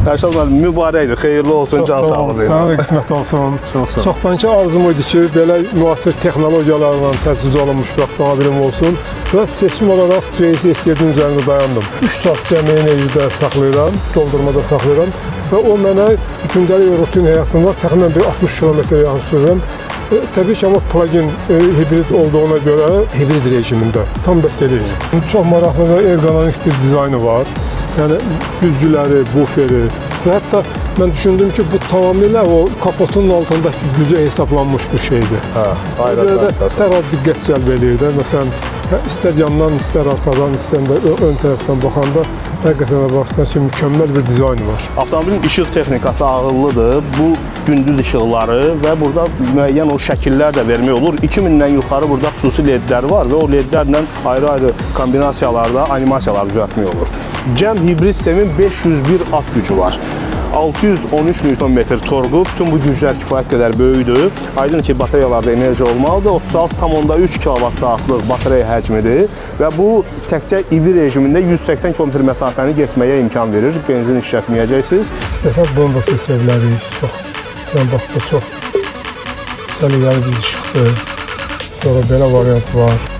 Ərşad müəllim, mübarəkdir, xeyirli olsun, can sağlığı. Sənə də qismət olsun. Çox sağ ol. Çoxdankı arzum idi ki, belə müasir texnologiyalarla təchiz olunmuş bir avtomobilim olsun və seçim olaraq JS7-in üzərində dayandım. 3 saat cəmi enerjidə saxlayıram, doldurmada saxlayıram və o mənə gündəlik rutin həyatımda təxminən bir 60 km yaxın sürürəm. Təbii ki, amma plug-in hibrid olduğuna görə hibrid rejimində tam bəs eləyir. Çox maraqlı və ergonomik bir dizaynı var. Yəni güzgüləri, buferi və hətta mən düşündüm ki, bu tamamilə o kapotunun altındakı gücə hesablanmış bir şeydir. Dərhal diqqət cəlb edir də. Məsələn, istər yandan, istər arxadan, istər də ön tərəfdən baxanda həqiqətən baxırsan ki, mükəmməl bir dizayn var. Avtomobilin işıq texnikası ağıllıdır. Bu gündüz işıqları və burada müəyyən o şəkillər də vermək olur. 2000-dən yuxarı burada xüsusi ledlər var və o ledlərlə ayrı-ayrı kombinasiyalarda animasiyalar düzəltmək olur. Cəm hibrid sistemin 501 at gücü var. 613 Nm torqu, bütün bu güclər kifayət qədər böyükdür. Aydın ki, batareyalarda enerji olmalıdır. 36,3 kWh-lıq batareya həcmidir və bu təkcə EV rejimində 180 km məsafəni getməyə imkan verir. Benzin işlətməyəcəksiniz. İstəsək bunu da seçə bilərik. Sən bax, bu çox səliqəli bir işıqdır. Sonra belə variant var.